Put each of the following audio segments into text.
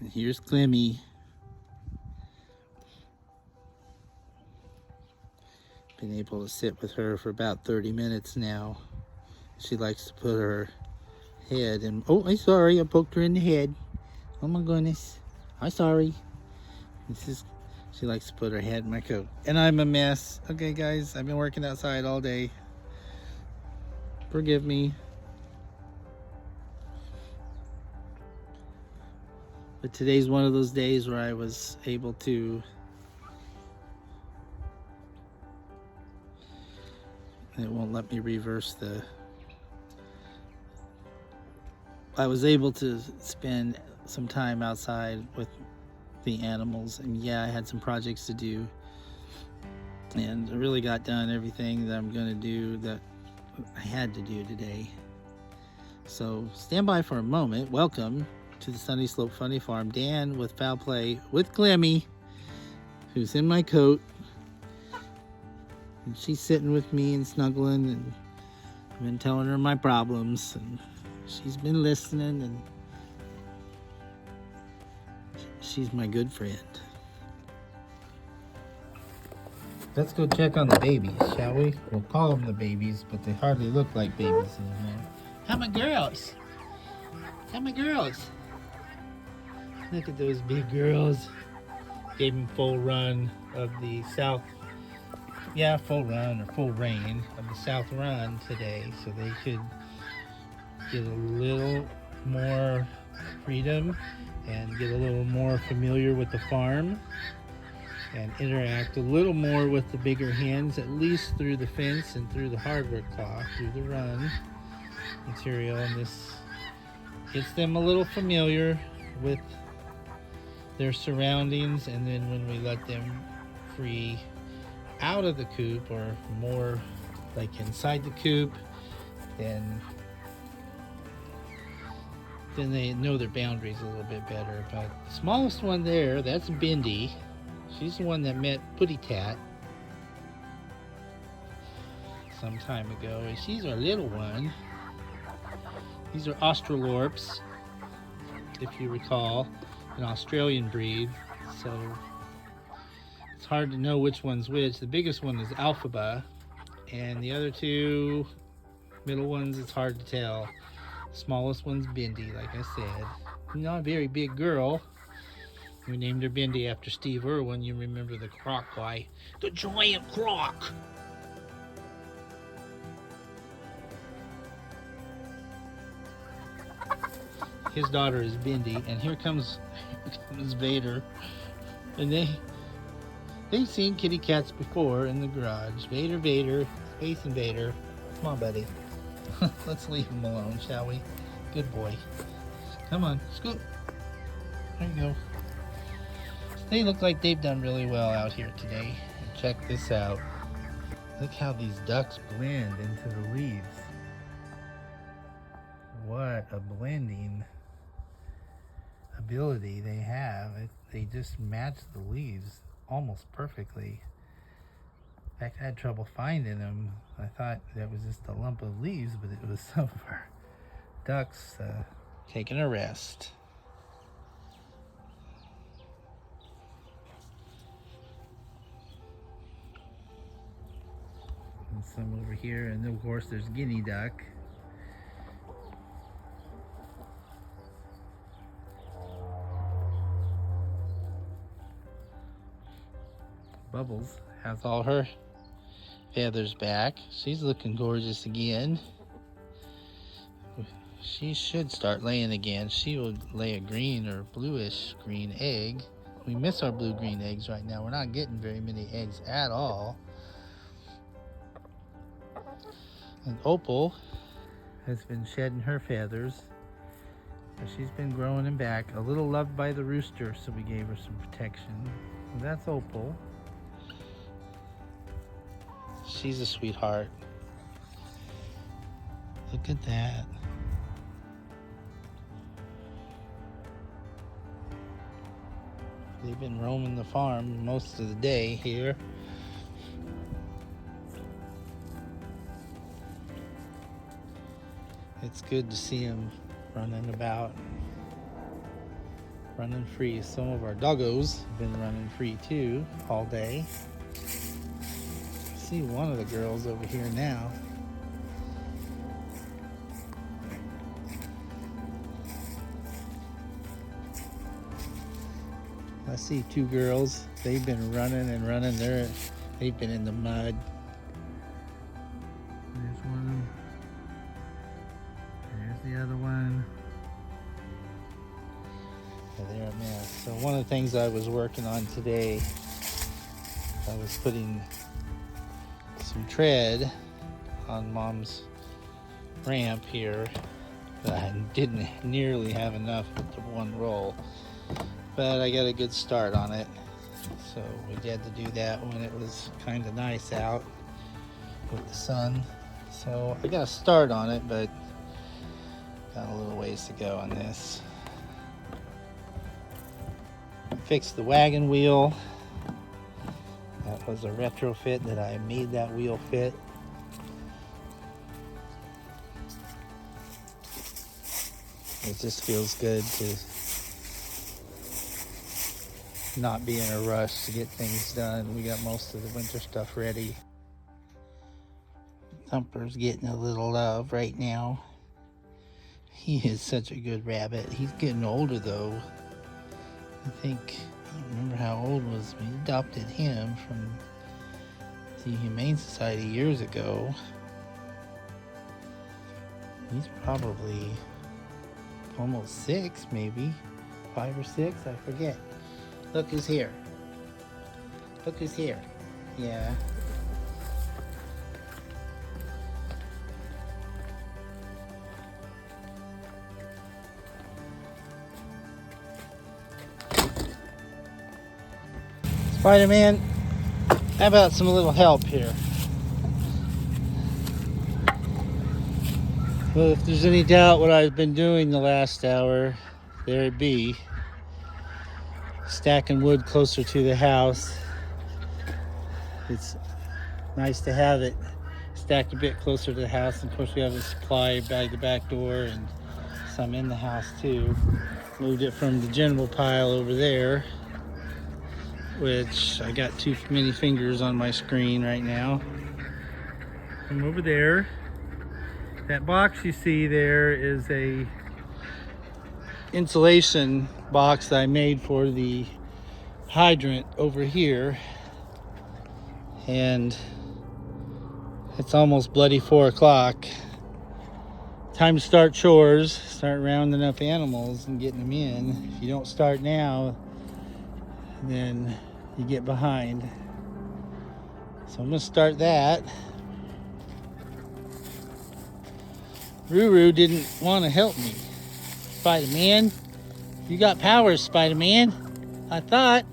And here's Clemmy. Been able to sit with her for about 30 minutes now. She likes to put her head in. Oh, I'm sorry, I poked her in the head. Oh my goodness. I'm sorry. She likes to put her head in my coat. And I'm a mess. Okay, guys, I've been working outside all day. Forgive me. But today's one of those days where I was able to. It won't let me reverse the. I was able to spend some time outside with the animals, and yeah, I had some projects to do, and I really got done everything that I'm going to do that I had to do today. So stand by for a moment. Welcome to the Sunny Slope Funny Farm. Dan with Foul Play with Clemmy, who's in my coat, and she's sitting with me and snuggling, and I've been telling her my problems, and she's been listening, and she's my good friend. Let's go check on the babies, shall we? We'll call them the babies, but they hardly look like babies anymore. How my girls? How my girls? Look at those big girls. Gave them full run of the south. Yeah, full run or full reign of the south run today, so they could get a little more freedom and get a little more familiar with the farm and interact a little more with the bigger hens, at least through the fence and through the hardwood cloth, through the run material. And this gets them a little familiar with their surroundings, and then when we let them free out of the coop or more like inside the coop, then they know their boundaries a little bit better. But the smallest one there, that's Bindi. She's the one that met Putty Tat some time ago, and she's our little one. These are Australorps, if you recall, an Australian breed, so it's hard to know which one's which. The biggest one is Alphaba, and the other two middle ones, it's hard to tell. The smallest one's Bindi, like I said. Not a very big girl. We named her Bindi after Steve Irwin. You remember the croc guy. The giant croc! His daughter is Bindi, and here comes Vader. And they've seen kitty cats before in the garage. Vader, Space Invader. Come on, buddy. Let's leave him alone, shall we? Good boy. Come on, scoot. There you go. They look like they've done really well out here today. And check this out. Look how these ducks blend into the leaves. What a blending ability they have. They just match the leaves almost perfectly. In fact, I had trouble finding them. I thought that was just a lump of leaves, but it was some of our ducks taking a rest. And some over here, and of course there's guinea duck. Bubbles has all her feathers back. She's looking gorgeous again. She should start laying again. She will lay a green or bluish green egg. We miss our blue-green eggs right now. We're not getting very many eggs at all. And Opal has been shedding her feathers. But she's been growing them back. A little loved by the rooster, so we gave her some protection. And that's Opal. She's a sweetheart. Look at that. They've been roaming the farm most of the day here. It's good to see them running about. running free. Some of our doggos have been running free too all day. I see one of the girls over here now. I see two girls. They've been running and running. They've been in the mud. There's one. There's the other one. Yeah, they're a mess. So one of the things I was working on today, I was putting some tread on Mom's ramp here, but I didn't nearly have enough with the one roll. But I got a good start on it. So we had to do that when it was kind of nice out with the sun. So I got a start on it, but got a little ways to go on this. Fixed the wagon wheel. That was a retrofit that I made that wheel fit. It just feels good to not be in a rush to get things done. We got most of the winter stuff ready. Thumper's getting a little love right now. He is such a good rabbit. He's getting older though. I don't remember how old was. We adopted him from the Humane Society years ago. He's probably almost 6, maybe 5 or 6, I forget. Look who's here. Look who's here. Yeah. Spider-Man, how about some little help here? Well, if there's any doubt what I've been doing the last hour, there it be. Stacking wood closer to the house. It's nice to have it stacked a bit closer to the house. And of course we have a supply by the back door and some in the house too. Moved it from the general pile over there, which I got too many fingers on my screen right now. From over there, that box you see there is a insulation box that I made for the hydrant over here, and it's almost bloody 4 o'clock. Time to start chores, start rounding up animals and getting them in. If you don't start now, then you get behind. So I'm gonna start that. Ruru didn't want to help me. Spider-Man, you got powers, Spider-Man. I thought.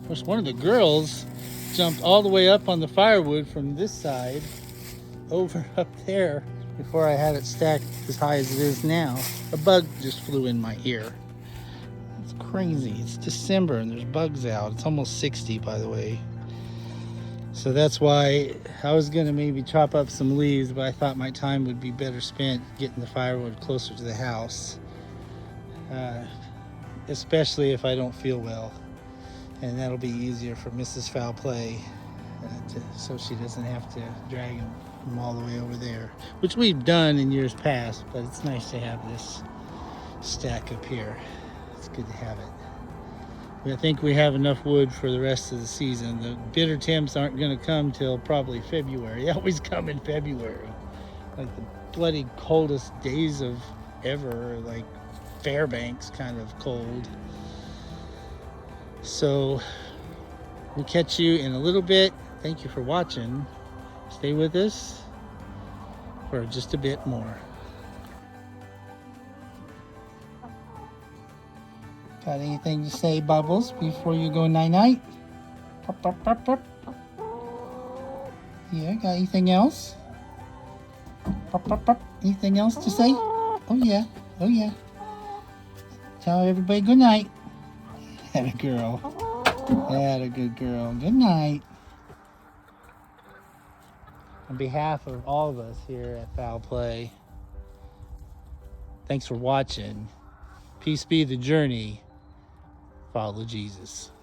Of course, one of the girls jumped all the way up on the firewood from this side over up there before I had it stacked as high as it is now. A bug just flew in my ear. It's crazy. It's December and there's bugs out. It's almost 60, by the way. So that's why I was gonna maybe chop up some leaves, but I thought my time would be better spent getting the firewood closer to the house. Especially if I don't feel well. And that'll be easier for Mrs. Foul Play, so she doesn't have to drag them all the way over there, which we've done in years past, but it's nice to have this stack up here. It's good to have it. I think we have enough wood for the rest of the season. The bitter temps aren't going to come till probably February. They always come in February. Like the bloody coldest days of ever, like Fairbanks kind of cold. So we'll catch you in a little bit. Thank you for watching. Stay with us for just a bit more. Got anything to say, Bubbles, before you go night-night? Pop, pop, pop, pop. Yeah, got anything else? Pop, pop, pop. Anything else to say? Oh, yeah. Oh, yeah. Tell everybody good night. Had a girl. Had a good girl. Good night. On behalf of all of us here at Foul Play, thanks for watching. Peace be the journey. follow Jesus.